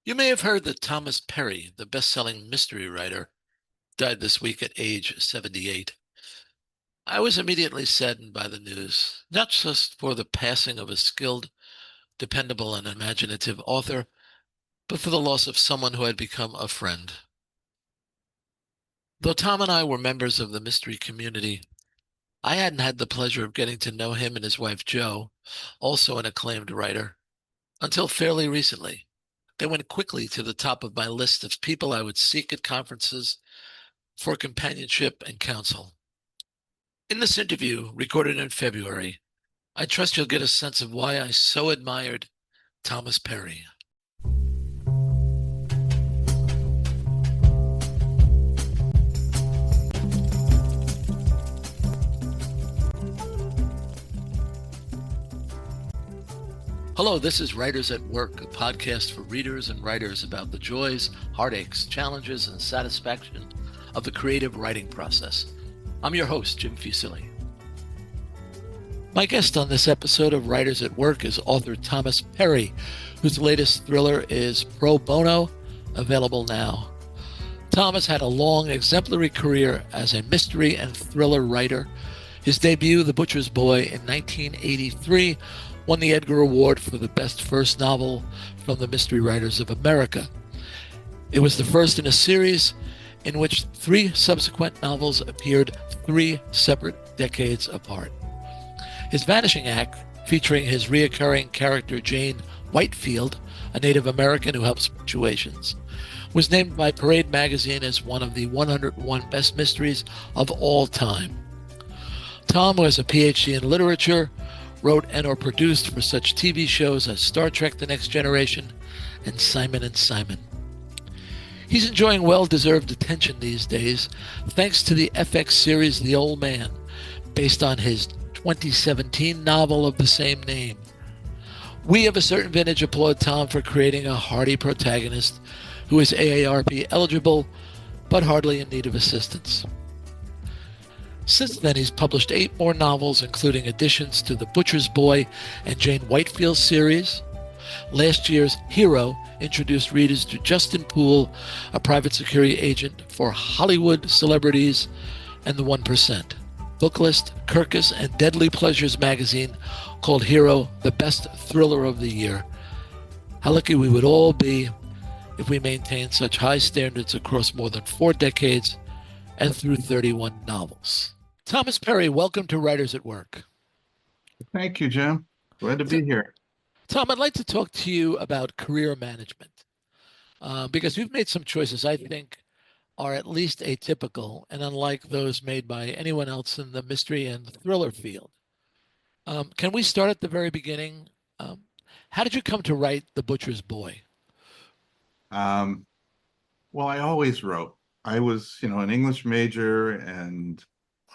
You may have heard that Thomas Perry, the best-selling mystery writer, died this week at age 78. I was immediately saddened by the news, not just for the passing of a skilled, dependable, and imaginative author, but for the loss of someone who had become a friend. Though Tom and I were members of the mystery community, I hadn't had the pleasure of getting to know him and his wife Jo, also an acclaimed writer, until fairly recently. They went quickly to the top of my list of people I would seek at conferences for companionship and counsel. In this interview, recorded in February, I trust you'll get a sense of why I so admired Thomas Perry. Hello, this is Writers at Work, a podcast for readers and writers about the joys, heartaches, challenges, and satisfaction of the creative writing process. I'm your host, Jim Fusilli. My guest on this episode of Writers at Work is author Thomas Perry, whose latest thriller is Pro Bono, available now. Thomas had a long, exemplary career as a mystery and thriller writer. His debut, The Butcher's Boy, in 1983, won the Edgar Award for the best first novel from the Mystery Writers of America. It was the first in a series in which 3 subsequent novels appeared 3 separate decades apart. His Vanishing Act, featuring his reoccurring character Jane Whitefield, a Native American who helps situations, was named by Parade magazine as one of the 101 best mysteries of all time. Tom, who has a PhD in literature, wrote and or produced for such TV shows as Star Trek: The Next Generation and Simon and Simon. He's enjoying well-deserved attention these days, thanks to the FX series The Old Man, based on his 2017 novel of the same name. We of a certain vintage applaud Tom for creating a hardy protagonist who is AARP eligible, but hardly in need of assistance. Since then, he's published 8 more novels, including additions to The Butcher's Boy and Jane Whitefield series. Last year's Hero introduced readers to Justin Poole, a private security agent for Hollywood celebrities and the 1%. Booklist, Kirkus, and Deadly Pleasures magazine called Hero the best thriller of the year. How lucky we would all be if we maintained such high standards across more than 4 decades and through 31 novels. Thomas Perry, welcome to Writers at Work. Thank you, Jim. Glad to be here. Tom, I'd like to talk to you about career management because you've made some choices I think are at least atypical and unlike those made by anyone else in the mystery and thriller field. Can we start at the very beginning? How did you come to write The Butcher's Boy? Well, I always wrote. I was, an English major, and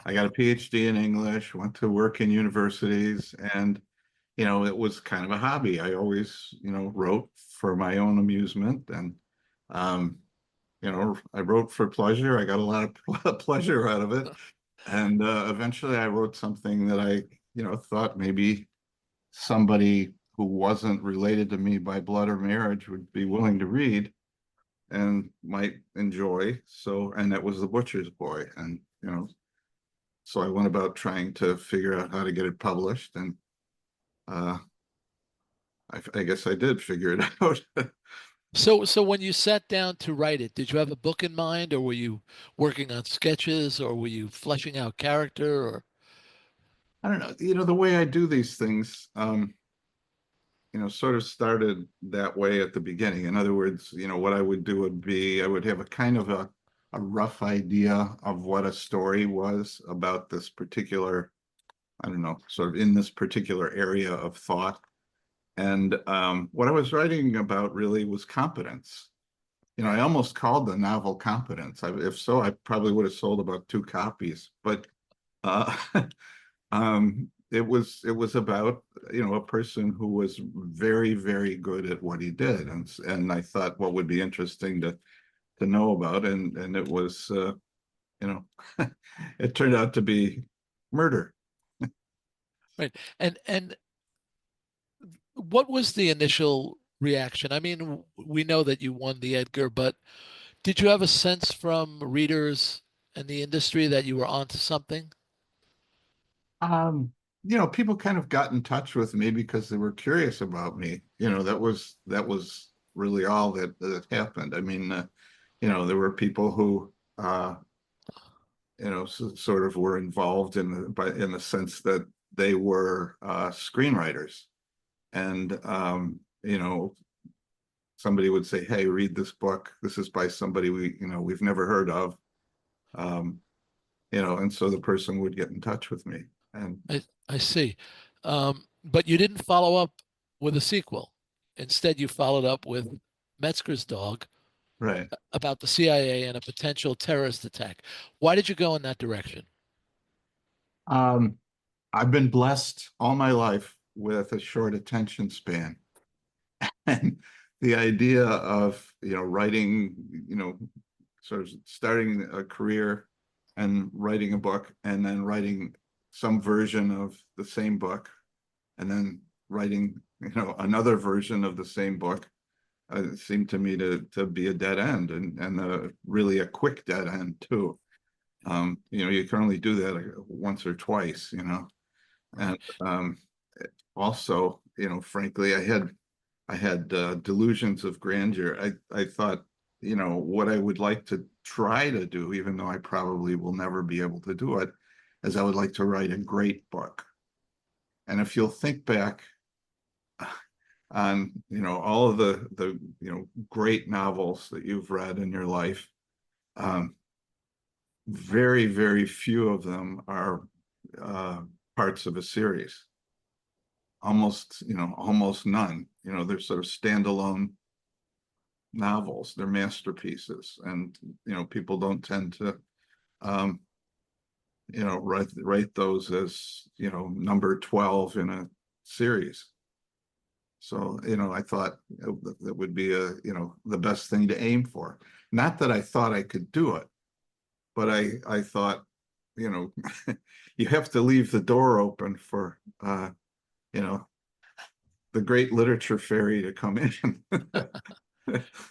I got a PhD in English, went to work in universities, and, it was kind of a hobby. I always, wrote for my own amusement, and, I wrote for pleasure. I got a lot of pleasure out of it. And eventually I wrote something that I, thought maybe somebody who wasn't related to me by blood or marriage would be willing to read and might enjoy. So, and that was The Butcher's Boy. And, so I went about trying to figure out how to get it published. And I guess I did figure it out. So when you sat down to write it, did you have a book in mind, or were you working on sketches, or were you fleshing out character, or? I don't know, the way I do these things, sort of started that way at the beginning. In other words, what I would do would be I would have a kind of a rough idea of what a story was about this particular, I don't know, sort of in this particular area of thought. And what I was writing about really was competence. I almost called the novel Competence. If so, I probably would have sold about 2 copies. But it was about, a person who was very, very good at what he did. And I thought what would be interesting to know about. And it was, it turned out to be murder. Right. And what was the initial reaction? I mean, we know that you won the Edgar, but did you have a sense from readers and the industry that you were onto something? Um, people kind of got in touch with me because they were curious about me. That was really all that happened. I mean, there were people who sort of were involved in the sense that they were screenwriters. And somebody would say, "Hey, read this book. This is by somebody we've never heard of." Um, and so the person would get in touch with me. And I see. But you didn't follow up with a sequel. Instead, you followed up with Metzger's Dog right. about the CIA and a potential terrorist attack. Why did you go in that direction? Um, I've been blessed all my life with a short attention span. And the idea of, writing, sort of starting a career and writing a book and then writing some version of the same book and then writing, another version of the same book seemed to me to be a dead end and really a quick dead end too. You can only do that once or twice, and also, frankly, I had delusions of grandeur. I thought, what I would like to try to do, even though I probably will never be able to do it, is I would like to write a great book. And if you'll think back on, all of the great novels that you've read in your life, very, very few of them are parts of a series. Almost none. They're sort of standalone novels. They're masterpieces, and people don't tend to write those as number 12 in a series. So I thought that would be the best thing to aim for. Not that I thought I could do it, but I thought you know you have to leave the door open for you know the great literature fairy to come in.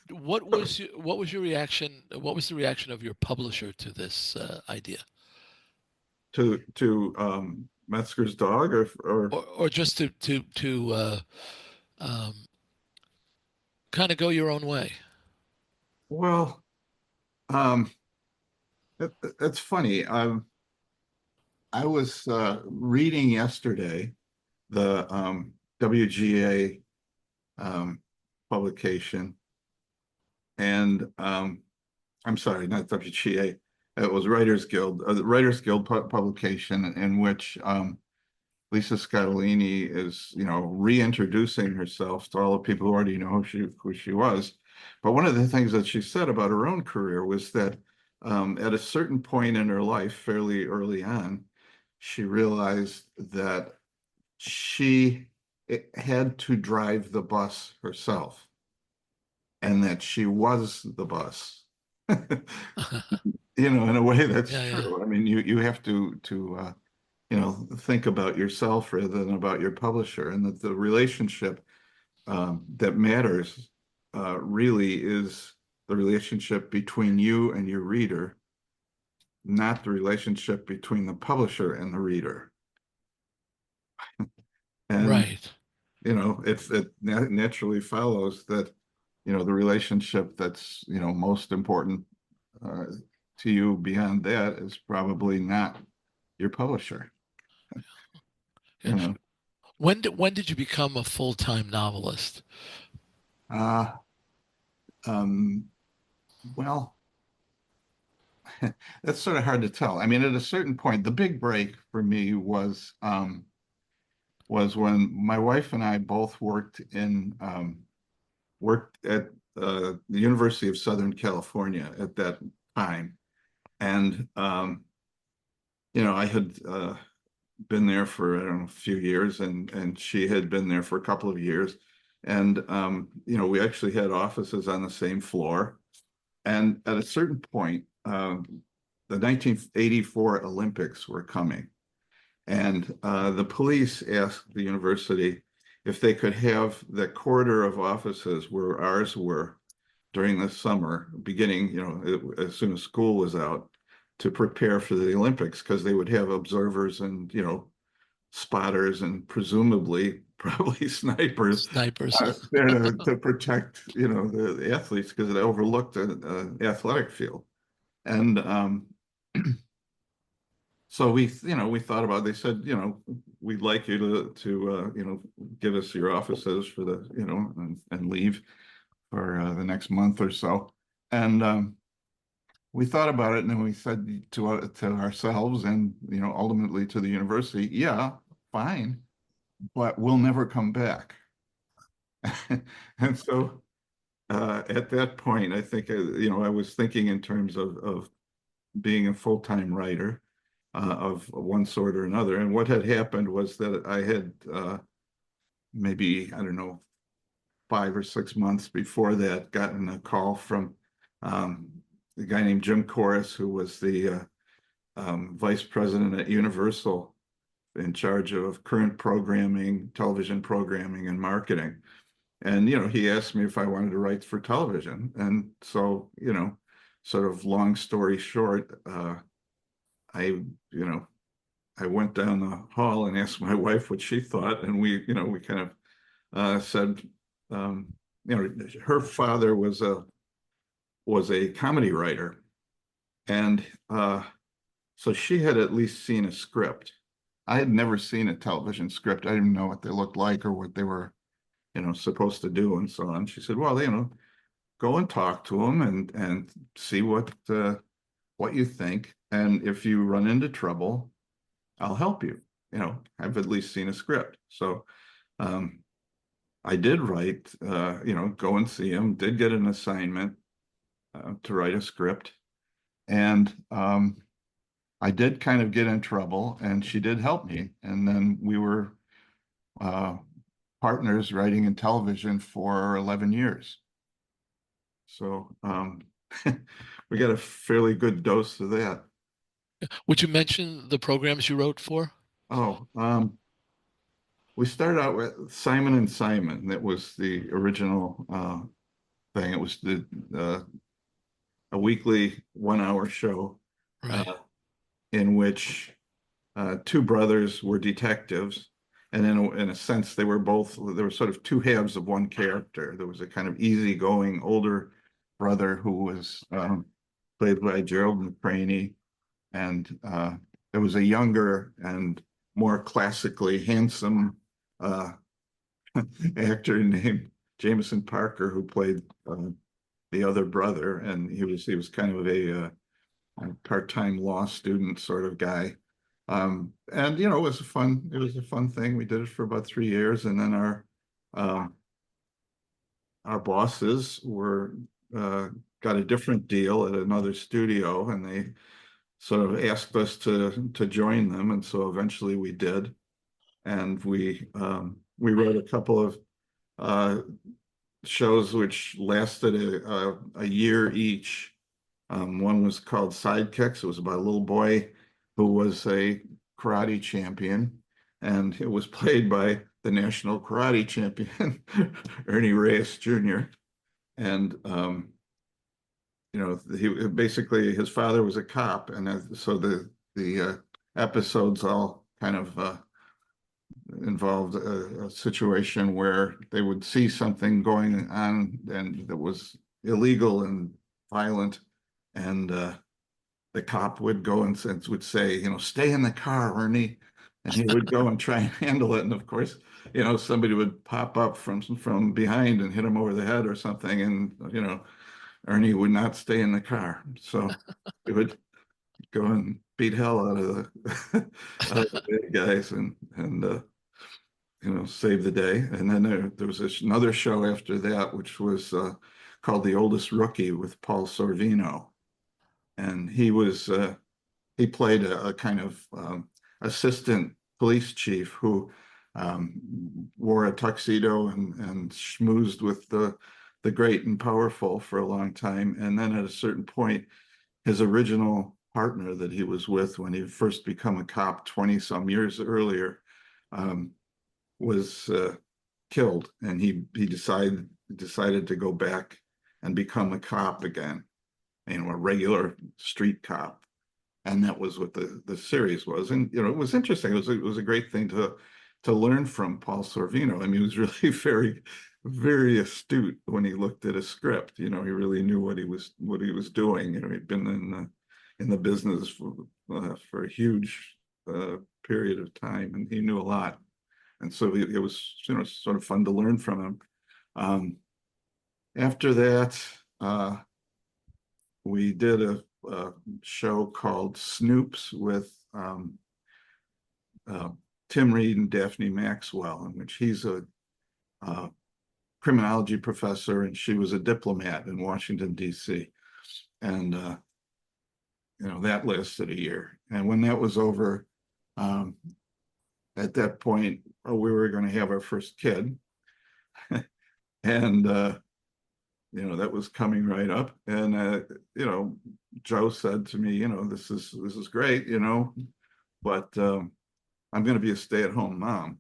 What was your reaction? What was the reaction of your publisher to this idea, to Metzger's dog, or or just to um, kind of go your own way? well, um, that's funny. I was reading yesterday the WGA publication, and I'm sorry, not WGA. It was Writers Guild, the Writers Guild publication, in which Lisa Scatolini is, reintroducing herself to all the people who already know who she was. But one of the things that she said about her own career was that at a certain point in her life, fairly early on, she realized that she had to drive the bus herself and that she was the bus. In a way that's Yeah, yeah, true. I mean, you have to think about yourself rather than about your publisher, and that the relationship that matters really is the relationship between you and your reader, not the relationship between the publisher and the reader. And right. it naturally follows that the relationship that's most important uh, to you beyond that is probably not your publisher. Yeah. You know, When did you become a full-time novelist? uh, um, well, that's sort of hard to tell. I mean, at a certain point, the big break for me was when my wife and I both worked at the University of Southern California at that time, and I had been there for, I don't know, a few years, and she had been there for a couple of years, and we actually had offices on the same floor. And at a certain point, the 1984 Olympics were coming, and the police asked the university if they could have the corridor of offices where ours were during the summer, beginning, as soon as school was out, to prepare for the Olympics, because they would have observers and, spotters and presumably probably snipers Snipers. there to protect, the athletes, because it overlooked an athletic field. And so we thought about, they said, we'd like you to give us your offices for the, and leave for the next month or so. And we thought about it, and then we said to ourselves and, ultimately to the university, yeah, fine, but we'll never come back. And so at that point, I think, I was thinking in terms of being a full-time writer of one sort or another. And what had happened was that I had maybe, I don't know, 5 or 6 months before that, gotten a call from a guy named Jim Corris, who was the vice president at Universal, in charge of current programming, television programming, and marketing. And, he asked me if I wanted to write for television. And so, sort of long story short, I, I went down the hall and asked my wife what she thought. And we kind of said, her father was a comedy writer. And so she had at least seen a script. I had never seen a television script. I didn't know what they looked like or what they were, supposed to do and so on. She said, well, go and talk to them and see what you think. And if you run into trouble, I'll help you. I've at least seen a script. So I did write, go and see him, did get an assignment to write a script. And I did kind of get in trouble, and she did help me. And then we were partners writing in television for 11 years. So we got a fairly good dose of that. Would you mention the programs you wrote for? Oh, we started out with Simon and Simon. That was the original thing. It was a weekly 1-hour show Right. in which two brothers were detectives. And in a sense, there were sort of two halves of one character. There was a kind of easygoing older brother who was played by Gerald McCraney, and there was a younger and more classically handsome actor named Jameson Parker, who played the other brother, and he was kind of a part-time law student sort of guy. And it was a fun thing. We did it for about 3 years, and then our bosses got a different deal at another studio, and they sort of asked us to join them, and so eventually we did. And we wrote a couple of shows which lasted a year each. One was called Sidekicks. It was about a little boy who was a karate champion, and it was played by the national karate champion, Ernie Reyes Jr. And basically his father was a cop, and so the episodes all kind of involved a situation where they would see something going on and that was illegal and violent, and the cop would go and would say, stay in the car, Ernie, and he would go and try and handle it. And of course, somebody would pop up from behind and hit him over the head or something, and Ernie would not stay in the there. So he would go and beat hell out of the, out of the bad guys and save the day. And then there was another show after that, which was called The Oldest Rookie with Paul Sorvino. And he played a kind of assistant police chief who wore a tuxedo and schmoozed with the great and powerful for a long time. And then at a certain point, his original partner that he was with when he first become a cop 20 some years earlier was killed, and he decided to go back and become a cop again, a regular street cop. And that was what the series was. And it was interesting. It was a great thing to learn from Paul Sorvino. I mean, he was really very, very astute when he looked at a script. He really knew what he was doing. He'd been in the business for a huge period of time, and he knew a lot. And so it was sort of fun to learn from him. After that, we did a show called Snoops with Tim Reed and Daphne Maxwell, in which he's a criminology professor and she was a diplomat in Washington, D.C. And that lasted a year. And when that was over, at that point, we were going to have our first kid. And that was coming right up. And Joe said to me, this is great, but I'm going to be a stay-at-home mom.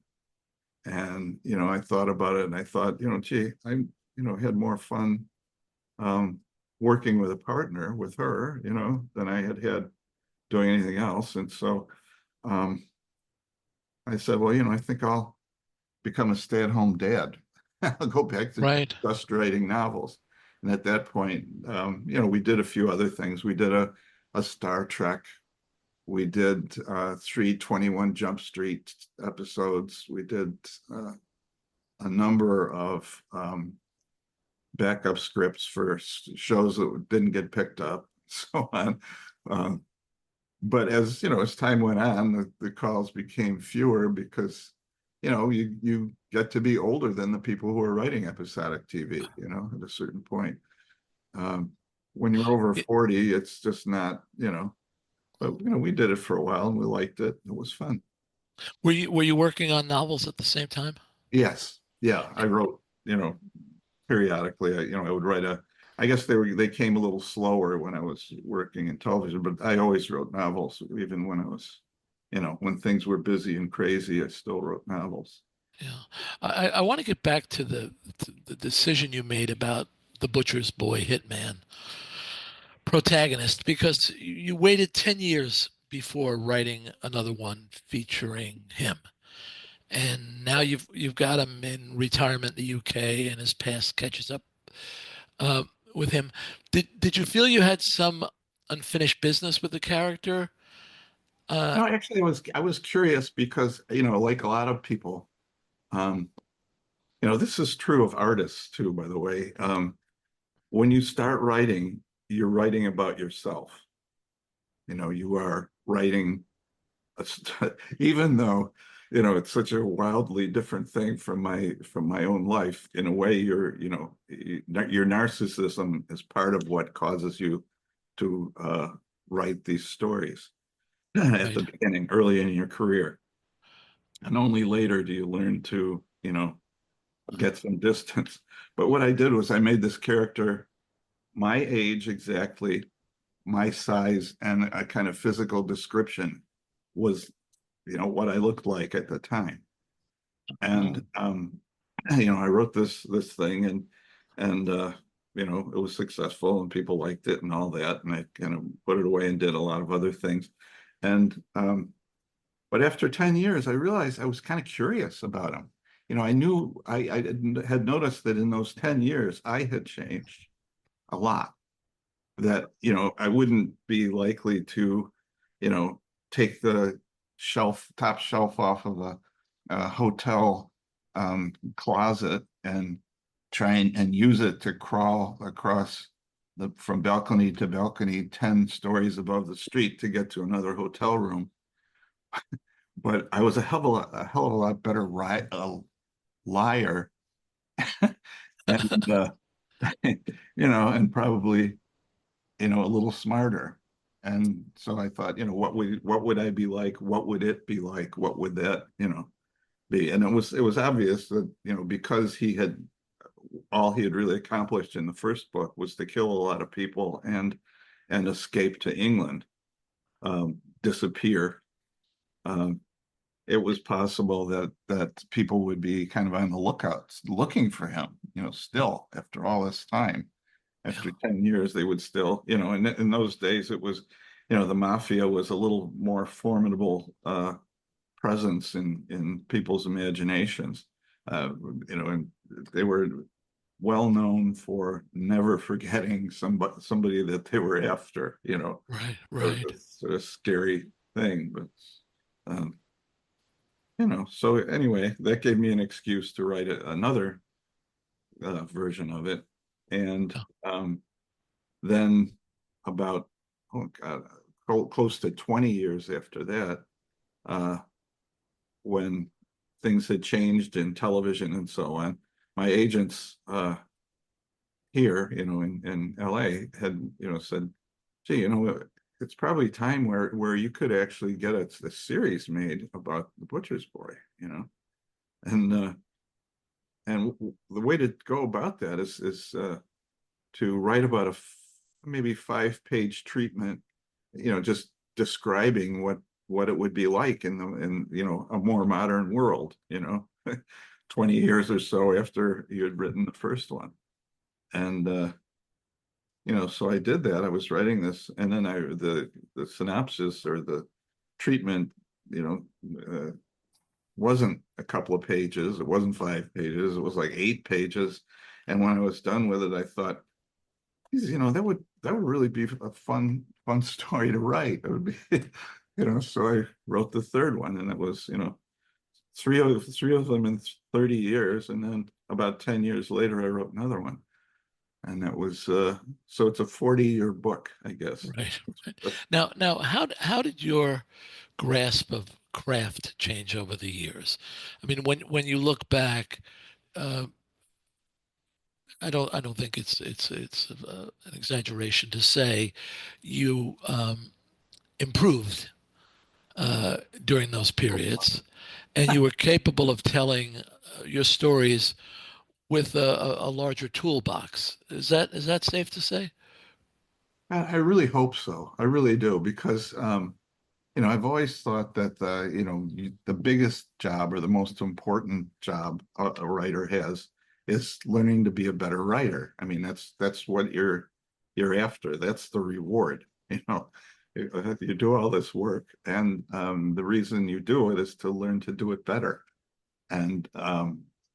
And I thought about it, and I thought, gee, I had more fun working with a partner with her, than I had doing anything else. And so I said, well, I think I'll become a stay-at-home dad. I'll go back to just writing novels. And at that point, we did a few other things. We did a Star Trek. We did 3 21 Jump Street episodes. We did a number of backup scripts for shows that didn't get picked up, so on. But as time went on, the calls became fewer because you get to be older than the people who are writing episodic TV, at a certain point. When you're over 40, it's just not, but we did it for a while and we liked it. It was fun. Were you working on novels at the same time? Yes. Yeah. I wrote, periodically. I would write I guess they came a little slower when I was working in television, but I always wrote novels, even when I was, when things were busy and crazy, I still wrote novels. Yeah. I want to get back to the decision you made about the butcher's boy hitman protagonist, because you waited 10 years before writing another one featuring him. And now you've got him in retirement in the UK, and his past catches up with him. Did you feel you had some unfinished business with the character? No, actually, I was curious because like a lot of people, this is true of artists too, by the way. When you start writing, you're writing about yourself. You are writing, even though it's such a wildly different thing from my own life. In a way, your narcissism is part of what causes you to write these stories at the beginning, early in your career, and only later do you learn to get some distance. But what I did was I made this character my age exactly, my size, and a kind of physical description was what I looked like at the time. And I wrote this thing, and it was successful and people liked it and all that, and I kind of put it away and did a lot of other things. And but after 10 years, I realized I was kind of curious about him. I knew I had noticed that in those 10 years I had changed a lot, that I wouldn't be likely to take the top shelf off of a hotel closet and try and use it to crawl across from balcony to balcony 10 stories above the street to get to another hotel room. But I was a hell of a lot better liar and and probably a little smarter. And so I thought, what would I be like? What would it be like? What would that be? And it was obvious that because all he had really accomplished in the first book was to kill a lot of people and escape to England, disappear. it was possible that people would be kind of on the lookout, looking for him, still after all this time. Yeah. After 10 years, they would still, in those days, it was, the mafia was a little more formidable presence in people's imaginations. Uh, and they were well known for never forgetting somebody that they were after, Right. It was Right. a sort of scary thing. But um, so anyway, that gave me an excuse to write another version of it. And Yeah. then about, oh God, close to 20 years after that, uh, when things had changed in television and so on, my agents here, in LA had, said, gee, it's probably time where you could actually get a series made about the butcher's boy, and the way to go about that is to write about maybe 5-page treatment, just describing what it would be like in a more modern world, 20 years or so after you had written the first one. And so I did that. I was writing this, and then the synopsis or the treatment, you wasn't a couple of pages. It wasn't 5 pages. It was like 8 pages. And when I was done with it, I thought, geez, that would really be a fun story to write. It would be, So I wrote the third one, and it was, three of them in 30 years, and then about 10 years later, I wrote another one. And that was so it's a 40-year book, I guess. Right. Right. Now, how did your grasp of craft change over the years? I mean, when you look back, uh, I don't think it's an exaggeration to say you improved during those periods, and you were capable of telling your stories with a larger toolbox. Is that safe to say? I really hope so. I really do, because I've always thought that the biggest job or the most important job a writer has is learning to be a better writer. I mean, that's what you're after. That's the reward. You do all this work, and the reason you do it is to learn to do it better. And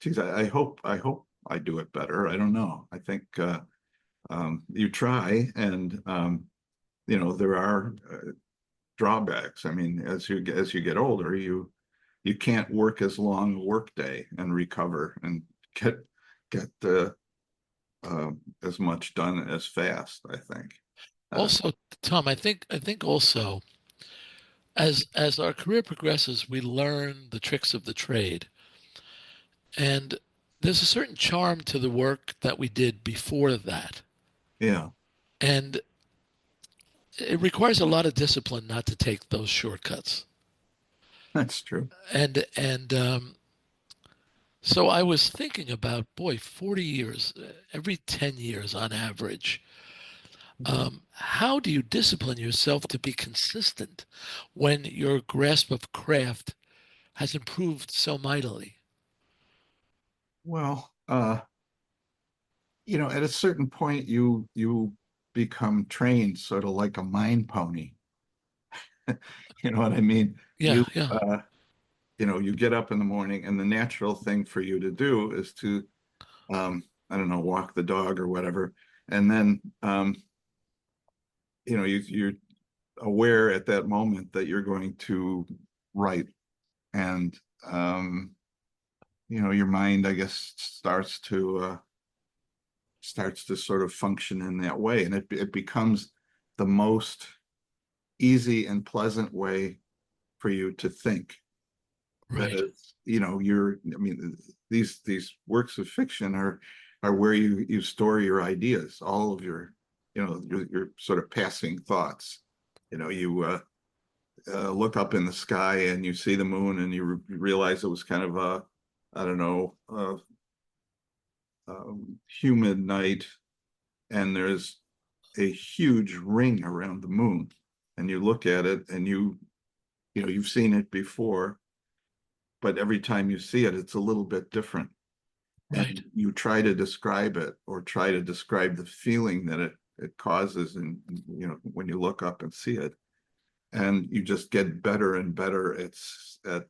geez, I hope I do it better. I don't know. I think you try, and there are drawbacks. I mean, as you get older, you can't work as long a work day and recover and get as much done as fast, I think. Uh, Also, Tom, I think also as our career progresses, we learn the tricks of the trade, and there's a certain charm to the work that we did before that, yeah, and it requires a lot of discipline not to take those shortcuts. that's true. And so I was thinking about, boy, 40 years, every 10 years on average. How do you discipline yourself to be consistent when your grasp of craft has improved so mightily? Well, at a certain point, you become trained sort of like a mind pony. You know what I mean? Yeah, yeah. You get up in the morning, and the natural thing for you to do is to, I don't know, walk the dog or whatever. And then, you're aware at that moment that you're going to write. And, your mind, I guess, starts to sort of function in that way. And it becomes the most easy and pleasant way for you to think. That Right. is, I mean, these works of fiction are where you store your ideas, all of your sort of passing thoughts. You look up in the sky and you see the moon, and you realize it was kind of a, I don't know, humid night, and there's a huge ring around the moon, and you look at it, and you've seen it before, but every time you see it, it's a little bit different. Right. And you try to describe it or try to describe the feeling that it causes, and when you look up and see it, and you just get better and better at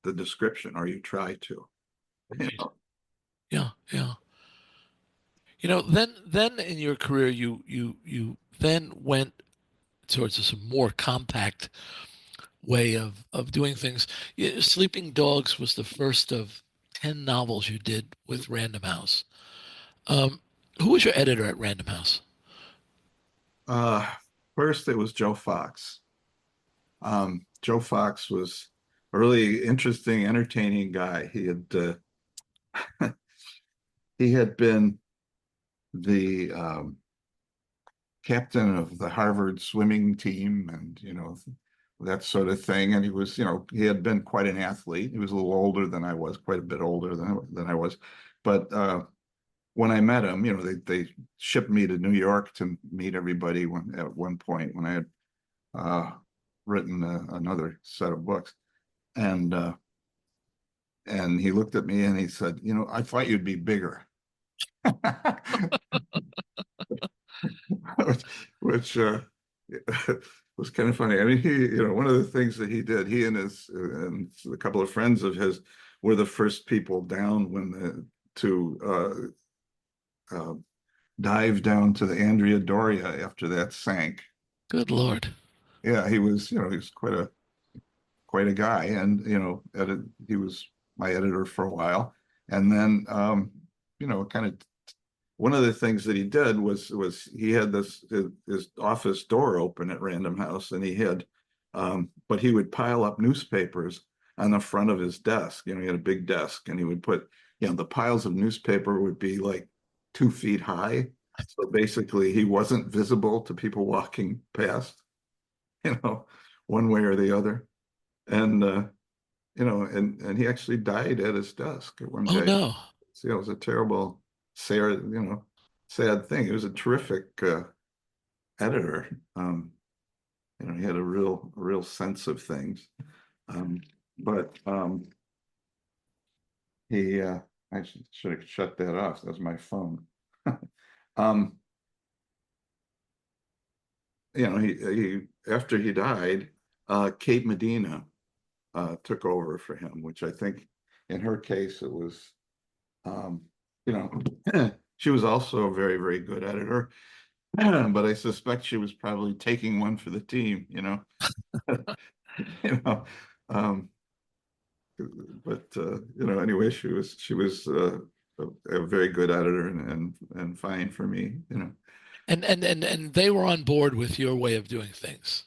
the description, or you try to. You Right. know? Yeah. Yeah. Then in your career, you then went towards a more compact way of doing things. Sleeping Dogs was the first of 10 novels you did with Random House. Um, who was your editor at Random House? Uh, First it was Joe Fox. Joe Fox was a really interesting, entertaining guy. He had been the captain of the Harvard swimming team, and that sort of thing. And he was, he had been quite an athlete. He was a little older than I was, quite a bit older than I was. But when I met him, they shipped me to New York to meet everybody at one point when I had uh, written another set of books. And he looked at me and he said, I thought you'd be bigger. which was kind of funny. I mean, one of the things that he did, he and a couple of friends of his were the first people down to dive down to the Andrea Doria after that sank. Good Lord. Yeah, he was, he was quite a guy, and he was my editor for a while, and then kind of one of the things that he did was he had his office door open at Random House, and but he would pile up newspapers on the front of his desk. He had a big desk, and he would put, the piles of newspaper would be like 2 feet high. So basically, he wasn't visible to people walking past, one way or the other. And and he actually died at his desk one Oh day. no. So, it was a terrible, sad thing. He was a terrific editor. He had a real sense of things. But he, I should have shut that off. That was my phone. um, he after he died, Kate Medina took over for him, which I think in her case it was, you know, she was also a very, very good editor, but I suspect she was probably taking one for the team, you know. Um, but anyway, she was a very good editor, and fine for me. And they were on board with your way of doing things.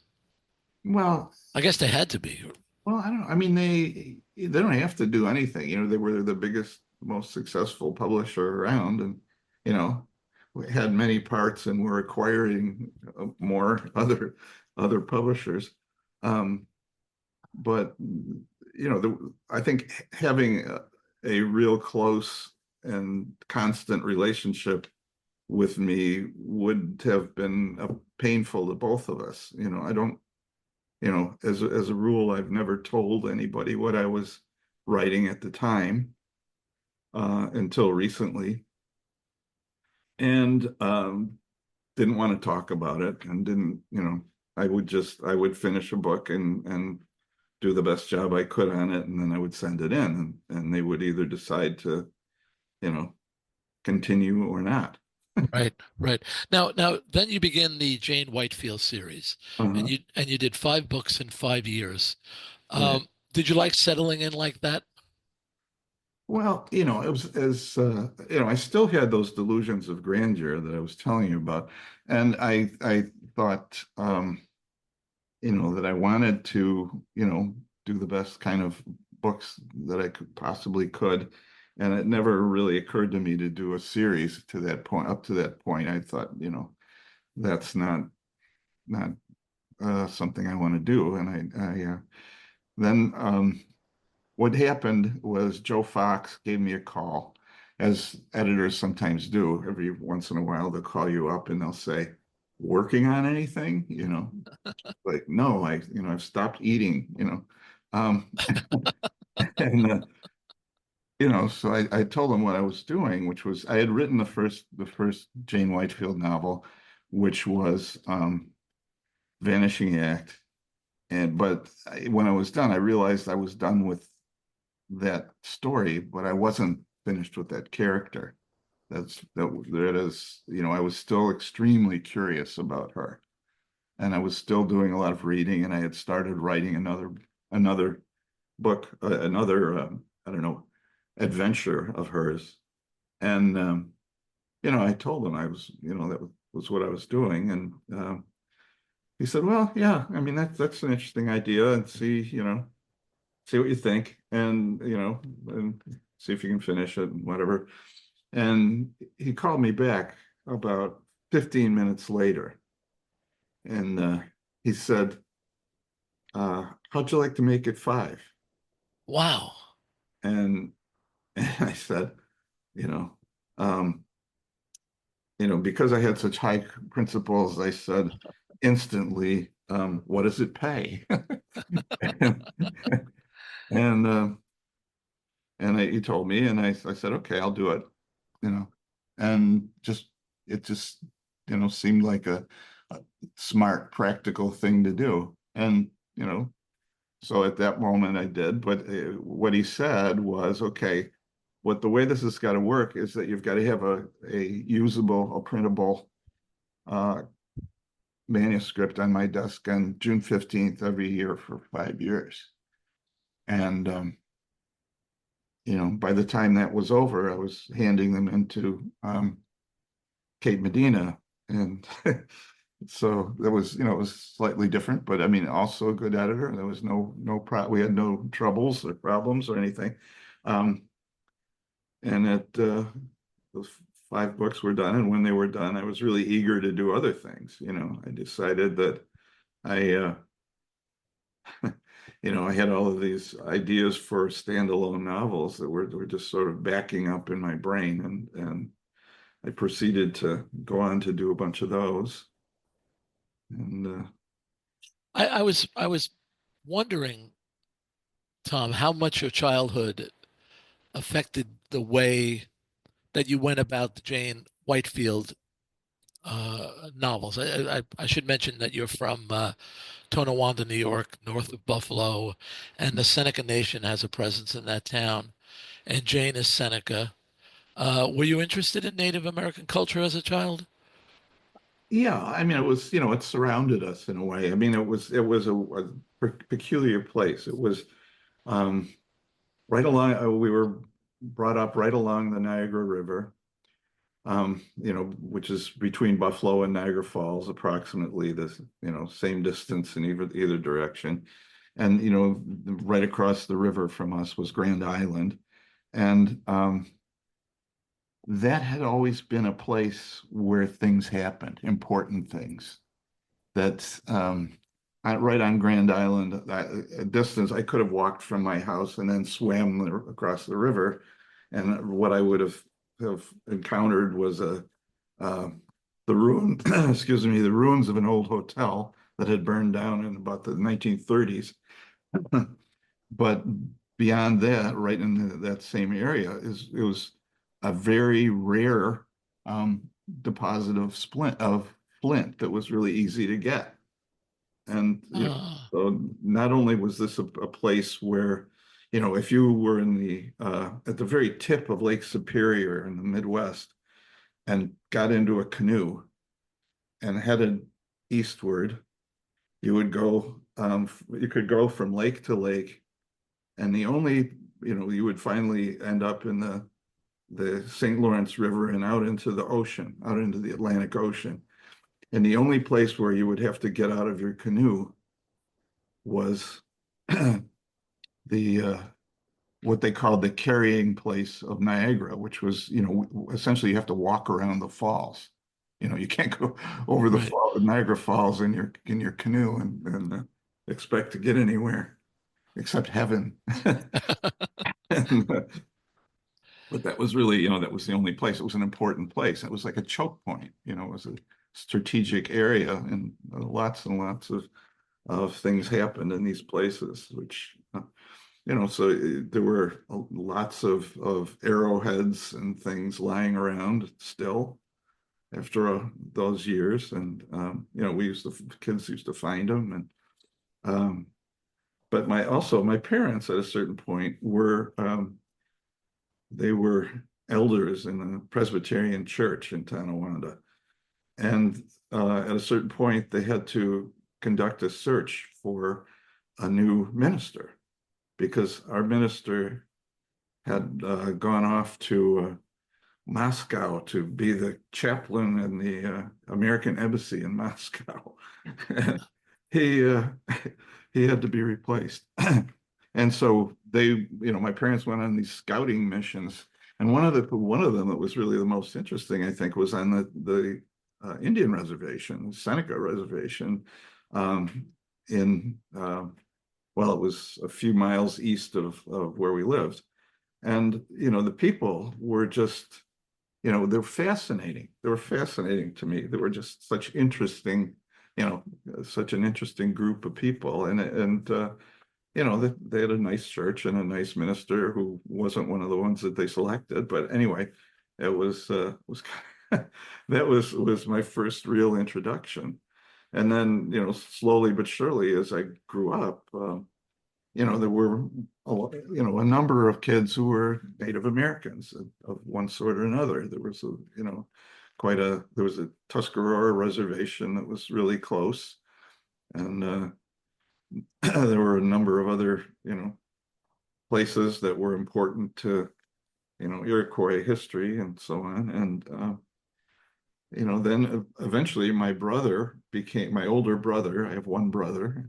Well, I guess they had to be. Well, I don't know. I mean, they don't have to do anything. They were the biggest, most successful publisher around, and you know, we had many parts and were acquiring more other publishers. Um, but I think having a real close and constant relationship with me would have been painful to both of us. I don't as a rule, I've never told anybody what I was writing at the time until recently, and didn't want to talk about it, and didn't, I would finish a book and do the best job I could on it, and then I would send it in, and they would either decide to, you know, continue or not. Right, right. Now, then you begin the Jane Whitefield series, and Uh-huh. you did 5 books in 5 years. Right. Did you like settling in like that? Well, it was I still had those delusions of grandeur that I was telling you about. And I thought, that I wanted to, do the best kind of books that I possibly could. And it never really occurred to me to do a series to that point. Up to that point, I thought, that's not something I want to do. And I then what happened was Joe Fox gave me a call, as editors sometimes do. Every once in a while, they'll call you up and they'll say, "Working on anything?" Like, no, I've stopped eating. Um, And so I told him what I was doing, which was I had written the first Jane Whitefield novel, which was Vanishing Act. When I was done, I realized I was done with that story, but I wasn't finished with that character. That is, I was still extremely curious about her, and I was still doing a lot of reading, and I had started writing another book, another I don't know, adventure of hers. And I told him I was, that was what I was doing, and he said, "Well, yeah, I mean that's an interesting idea, and see what you think, and see if you can finish it and whatever." And he called me back about 15 minutes later, and he said, "How'd you like to make it 5?" Wow. And, and I said, you know, um, because I had such high principles, I said instantly, "What does it pay?" and and he told me, and I said, "Okay, I'll do it." You know, and it just seemed like a smart, practical thing to do, and so at that moment I did. But what he said was, "Okay, the way this has got to work is that you've got to have a usable, a printable uh, manuscript on my desk on June 15th every year for 5 years." And by the time that was over, I was handing them into Kate Medina, and so that was, it was slightly different, but I mean, also a good editor. There was we had no troubles or problems or anything. Um, and those 5 books were done, and when they were done, I was really eager to do other things. I decided that I, I had all of these ideas for standalone novels that were just sort of backing up in my brain, and I proceeded to go on to do a bunch of those. And I was wondering, Tom, how much your childhood affected the way that you went about the Jane Whitefield novels. I should mention that you're from Tonawanda, New York, north of Buffalo, and the Seneca Nation has a presence in that town. And Jane is Seneca. Were you interested in Native American culture as a child? yeah, I mean, it was, it surrounded us in a way. I mean, it was a peculiar place. It was um, right along. We were brought up right along the Niagara River, which is between Buffalo and Niagara Falls, approximately the same distance in either direction. And right across the river from us was Grand Island, and that had always been a place where things happened, important things. That's right on Grand Island, a distance I could have walked from my house and then swam across the river, and what I would have encountered was uh, the ruin, excuse me, the ruins of an old hotel that had burned down in about the 1930s. But beyond that, right in that same area, it was a very rare deposit of flint that was really easy to get. And Uh, so not only was this a place where, if you were at the very tip of Lake Superior in the Midwest and got into a canoe and headed eastward, you could go from lake to lake, and you would finally end up in the St. Lawrence River and out into the ocean, out into the Atlantic Ocean. And the only place where you would have to get out of your canoe was the what they called the carrying place of Niagara, which was, essentially you have to walk around the falls. You can't go over the right. Niagara Falls in your canoe and expect to get anywhere except heaven. And, but that was really, that was the only place. It was an important place. It was like a choke point. It was a strategic area, and lots and lots of things happened in these places, which so there were lots of arrowheads and things lying around still after those years. And, kids used to find them. But my parents at a certain point they were elders in the Presbyterian church in Tonawanda. And at a certain point, they had to conduct a search for a new minister because our minister had gone off to Moscow to be the chaplain in the American embassy in Moscow. And he uh, he had to be replaced. And so my parents went on these scouting missions. And one of them that was really the most interesting, I think, was on the Indian reservation, Seneca reservation, in it was a few miles east of where we lived. And the people were just, they're fascinating. They were fascinating to me. They were just such such an interesting group of people. And they had a nice church and a nice minister who wasn't one of the ones that they selected. But anyway, it was that was my first real introduction. And then, slowly but surely, as I grew up, there were a number of kids who were Native Americans of one sort or another. There was there was a Tuscarora reservation that was really close, and there were a number of other places that were important to Iroquois history and so on. And then eventually my older brother. I have one brother.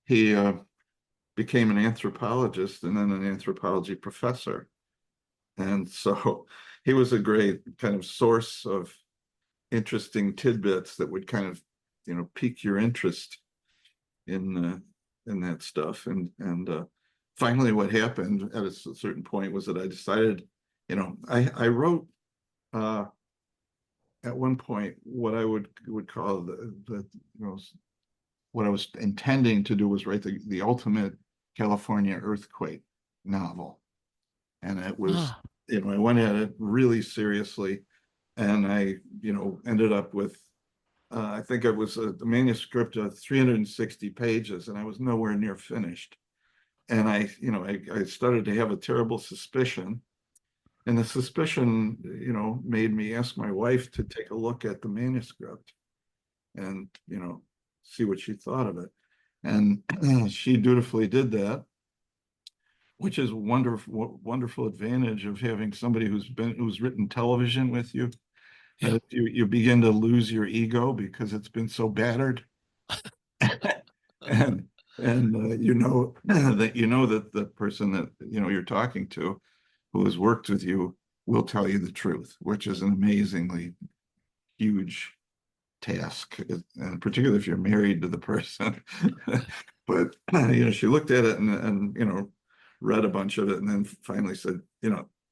He became an anthropologist and then an anthropology professor. And so he was a great kind of source of interesting tidbits that would kind of, pique your interest in that stuff. And finally, what happened at a certain point was that I decided, I wrote at one point what I would call what I was intending to do was write the ultimate California earthquake novel. And it was, I went at it really seriously. And I, ended up with, I think it was a manuscript of 360 pages, and I was nowhere near finished. And I started to have a terrible suspicion. And the suspicion, made me ask my wife to take a look at the manuscript and, see what she thought of it. And she dutifully did that, which is wonderful advantage of having somebody who's written television with you. Yeah. You begin to lose your ego because it's been so battered. and that the person that you're talking to who has worked with you will tell you the truth, which is an amazingly huge task, and particularly if you're married to the person. But she looked at it and read a bunch of it, and then finally said,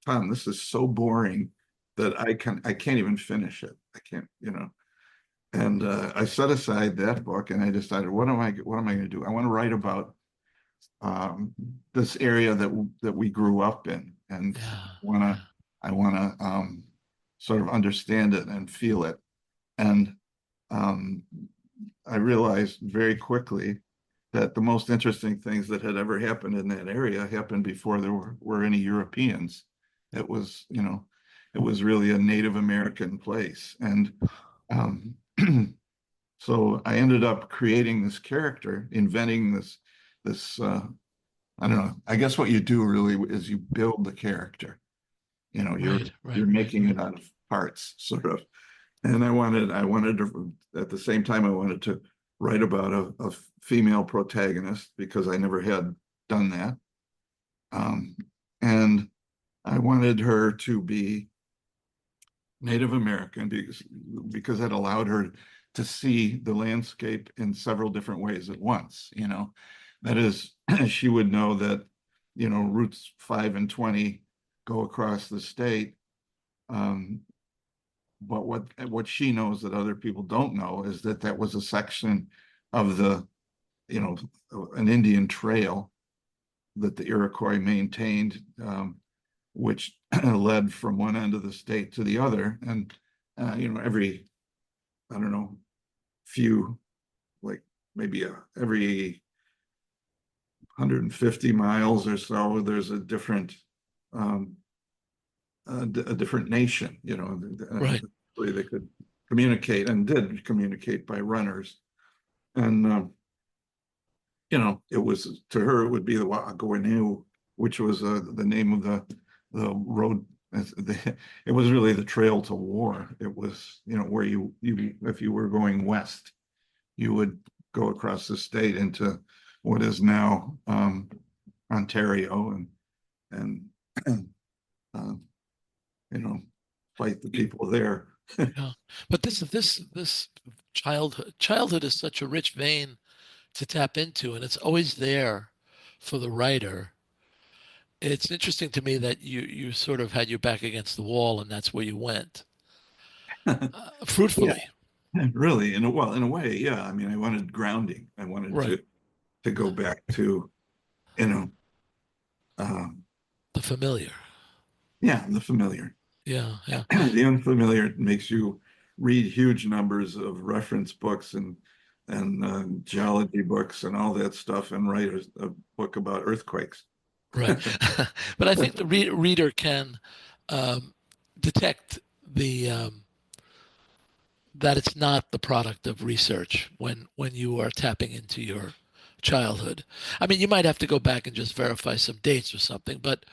Tom, this is so boring that I can't even finish it. I can't, And I set aside that book, and I decided, what am I going to do? I want to write about this area that we grew up in, and I want to sort of understand it and feel it. And I realized very quickly that the most interesting things that had ever happened in that area happened before there were any Europeans. It was, it was really a Native American place. And so I ended up creating this character, inventing this I don't know, I guess what you do really is you build the character. You're making it out of parts, sort of. And I wanted to, at the same time, I wanted to write about a female protagonist because I never had done that. And I wanted her to be Native American because it allowed her to see the landscape in several different ways at once. That is, she would know that, routes 5 and 20 go across the state. But what she knows that other people don't know is that was a section of an Indian trail that the Iroquois maintained, which led from one end of the state to the other. And, every, I don't know, few, like maybe every 150 miles or so, there's a different, a different nation, Right. where they could communicate and did communicate by runners. And, it was, to her, it would be the Wagoinu, which was the name of the road. It was really the trail to war. It was, where you if you were going west, you would go across the state into what is now Ontario, and uh, fight the people there. Yeah. But this childhood is such a rich vein to tap into, and it's always there for the writer. It's interesting to me that you sort of had your back against the wall, and that's where you went Yeah, fruitfully. really, in a way, yeah. I mean, I wanted grounding. I wanted Right. to go back to, you know, um, The familiar. yeah, the familiar. Yeah, yeah. The unfamiliar makes you read huge numbers of reference books and geology books and all that stuff, and write a book about earthquakes. Right. But I think the reader can um, detect the that it's not the product of research when you are tapping into your childhood. I mean, you might have to go back and just verify some dates or something, but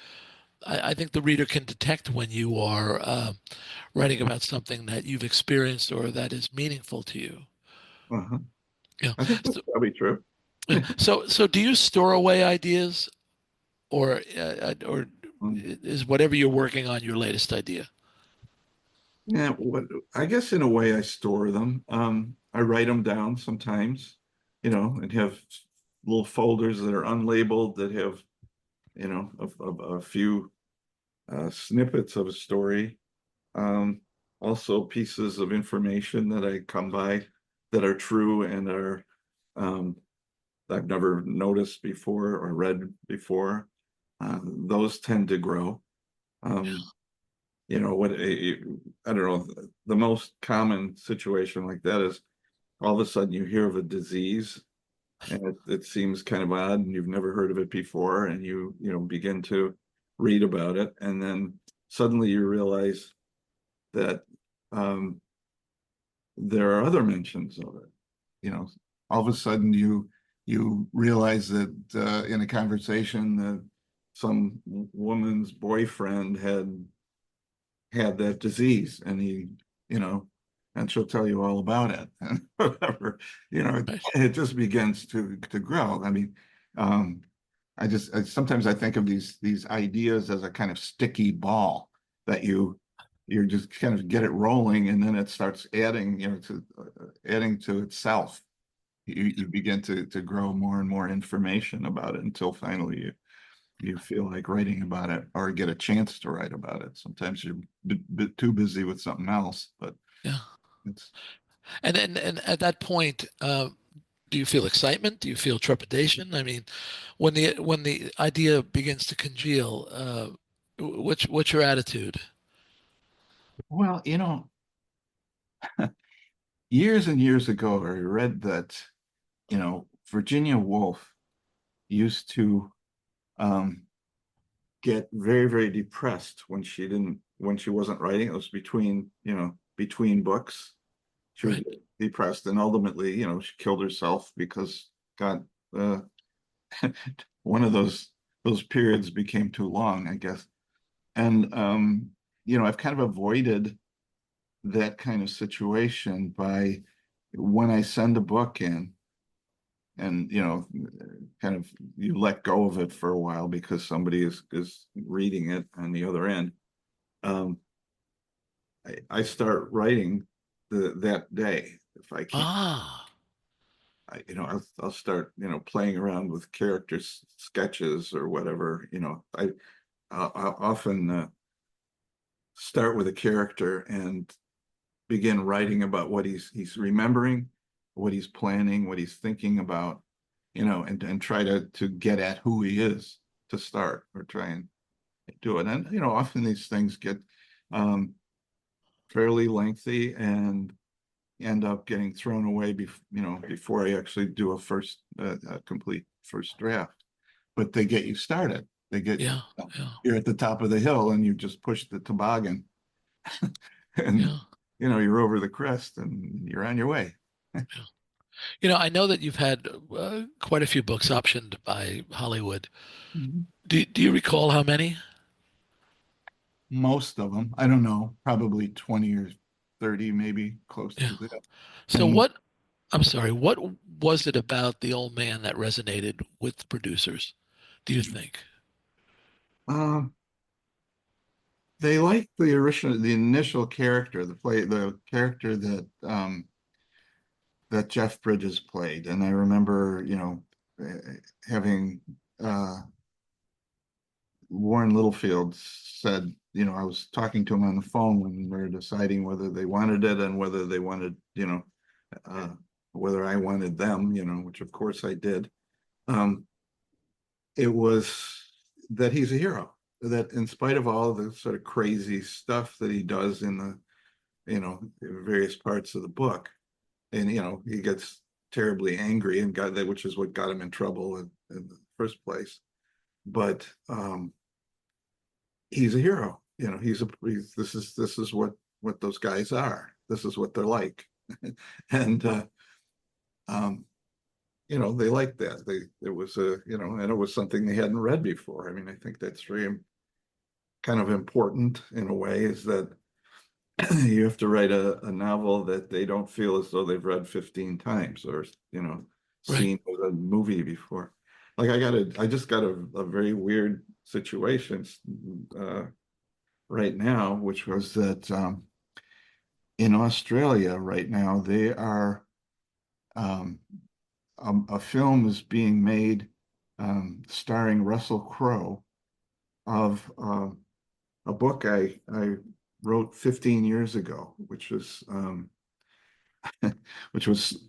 I think the reader can detect when you are writing about something that you've experienced or that is meaningful to you. Uh-huh. Yeah. I think that's So, probably true. yeah. So do you store away ideas, or Um, is whatever you're working on your latest idea? yeah, I guess in a way I store them. I write them down sometimes, and have little folders that are unlabeled that have, a few snippets of a story. Um, Also pieces of information that I come by that are true and are um, I've never noticed before or read before. Those tend to grow. Um, I don't know, the most common situation like that is all of a sudden you hear of a disease and it seems kind of odd and you've never heard of it before, and you begin to read about it, and then suddenly you realize that um, there are other mentions of it. All of a sudden you realize that in a conversation that some woman's boyfriend had that disease, and you know, and she'll tell you all about it and whatever, Right. it just begins to grow. I mean, um, sometimes I think of these ideas as a kind of sticky ball that you just kind of get it rolling, and then it starts adding, to adding to itself. You begin to grow more and more information about it until finally you feel like writing about it or get a chance to write about it. Sometimes you're a bit too busy with something else, but Yeah. it's And at that point, do you feel excitement? Do you feel trepidation? I mean, when the idea begins to congeal, what's your attitude? well, years and years ago, I read that, Virginia Woolf used to um, get very, very depressed when she wasn't writing. It was between books. She would Right. get depressed, and ultimately, she killed herself because God, uh, one of those periods became too long, I guess. And I've kind of avoided that kind of situation by when I send a book in, and kind of you let go of it for a while because somebody is reading it on the other end. um I start writing that day if I can. Ah, I'll start playing around with characters sketches or whatever. I'll often start with a character and begin writing about what he's remembering, what he's planning, what he's thinking about, and try to get at who he is. to start or try and do it. And, often these things get um, fairly lengthy and end up getting thrown away before I actually do a complete first draft. But they get you started. Yeah. Yeah. You're at the top of the hill and you just push the toboggan and, Yeah. you're over the crest and you're on your way. Yeah. I know that you've had quite a few books optioned by Hollywood. Mhm. Do you recall how many? Most of them, I don't know, probably 20 or 30, maybe close Yeah. to that. So And I'm sorry, what was it about the old man that resonated with producers, do you think? um, they liked the initial character, the character that Jeff Bridges played. And I remember, having Warren Littlefield said, I was talking to him on the phone when we were deciding whether they wanted it and whether they wanted, uh, whether I wanted them, which of course I did. Um, it was that he's a hero, that in spite of all the sort of crazy stuff that he does in the, various parts of the book, and, he gets terribly angry and got that, which is what got him in trouble in the first place. But he's a hero. This is what those guys are. This is what they're like. And um, they liked that. It was and it was something they hadn't read before. I mean, I think that's very kind of important in a way, is that you have to write a novel that they don't feel as though they've read 15 times or, Right. seen a movie before. Like I just got a very weird situation right now, which was that in Australia right now, they are um, a film is being made starring Russell Crowe of a book I wrote 15 years ago, which was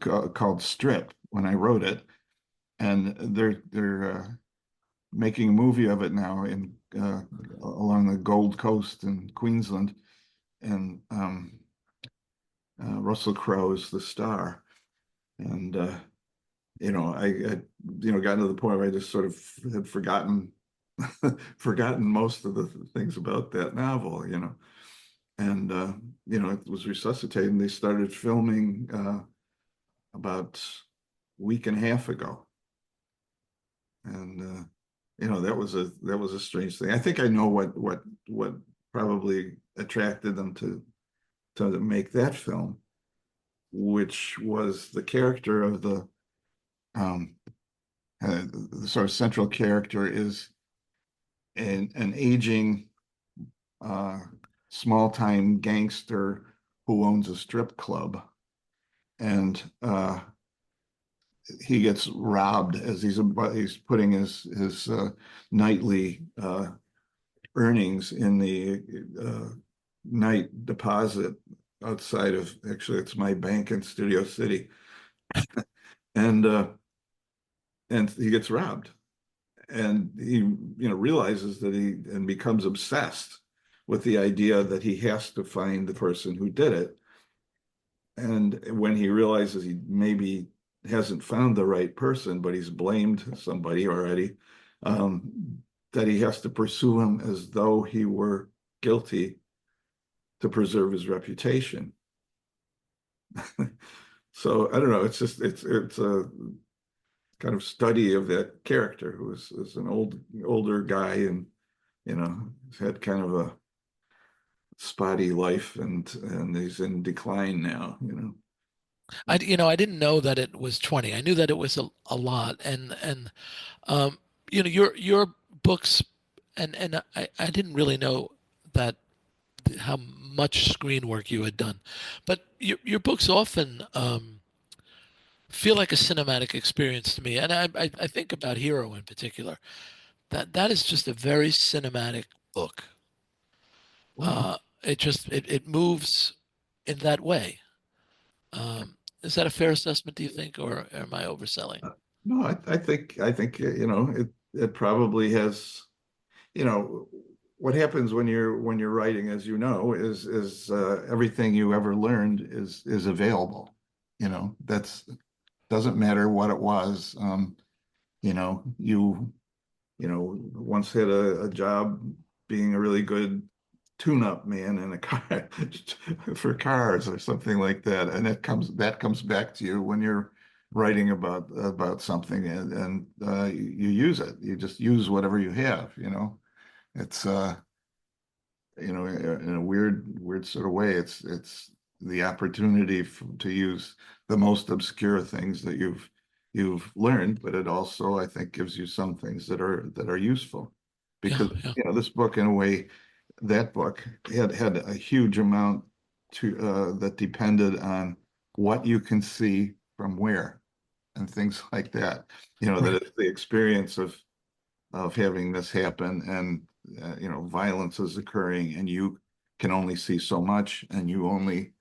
called Strip when I wrote it, and they're making a movie of it now in along the Gold Coast in Queensland, and Russell Crowe is the star, and I got to the point where I just sort of had forgotten most of the things about that novel, and it was resuscitated. And they started filming about a week and a half ago, and that was a strange thing. I think I know what probably attracted them to make that film, which was the character of um, the sort of central character is an aging small time gangster who owns a strip club, and he gets robbed as he's putting his nightly earnings in the night deposit outside of, actually it's my bank in Studio City, and he gets robbed, and he realizes that he and becomes obsessed with the idea that he has to find the person who did it. And when he realizes he maybe hasn't found the right person, but he's blamed somebody already, that he has to pursue him as though he were guilty to preserve his reputation. So I don't know. It's just it's a kind of study of that character who is an older guy, and he's had kind of a spotty life, and he's in decline now. I didn't know that it was 20. I knew that it was a lot. And um, your books, and I didn't really know that how much screen work you had done. But your books often feel like a cinematic experience to me. And I think about Hero in particular. That is just a very cinematic book. Well, It moves in that way. Is that a fair assessment, do you think, or am I overselling? no, I think it probably has, what happens when you're writing, as you know, is everything you ever learned is available. That's doesn't matter what it was. You once had a job being a really good tune-up man in a car for cars or something like that, and that comes back to you when you're writing about something, and you use it. You just use whatever you have. It's in a weird sort of way, it's the opportunity to use the most obscure things that you've learned, but it also, I think, gives you some things that are useful. Yeah, Because yeah, this book, in a way, that book had a huge amount that depended on what you can see from where and things like that. That right. it's the experience of having this happen, and violence is occurring, and you can only see so much, and you only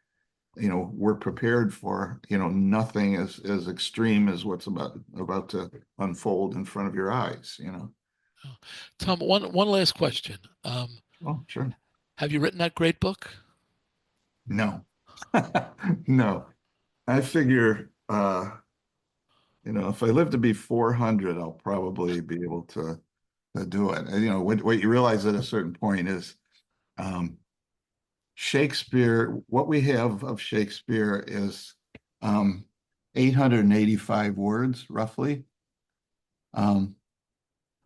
we're prepared for nothing as extreme as what's about to unfold in front of your eyes. Oh. Tom, one last question. Oh, sure. Have you written that great book? No. No. I figure if I live to be 400, I'll probably be able to do it. And, what you realize at a certain point is um Shakespeare, what we have of Shakespeare is 885 words, roughly, um,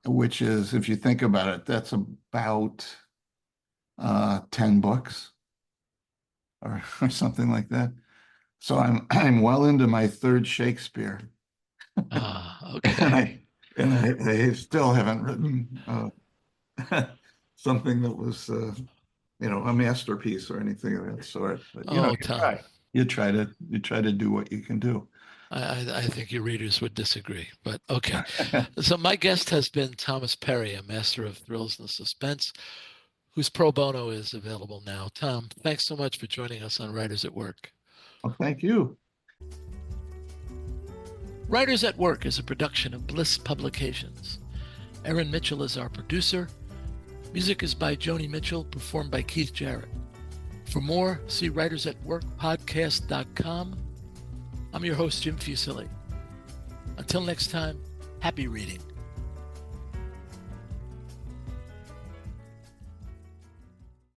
which is, if you think about it, that's about 10 books or something like that. So I'm well into my third Shakespeare, Ah, and okay. I still haven't written something that was a masterpiece or anything of that sort. But Oh, you Tom, try. You try to do what you can do. I think your readers would disagree, but okay. So my guest has been Thomas Perry, a master of thrills and suspense, whose pro bono is available now. Tom, thanks so much for joining us on Writers at Work. Well, thank you. Writers at Work is a production of Bliss Publications. Erin Mitchell is our producer. Music is by Joni Mitchell, performed by Keith Jarrett. For more, see writersatworkpodcast.com. I'm your host, Jim Fusilli. Until next time, happy reading.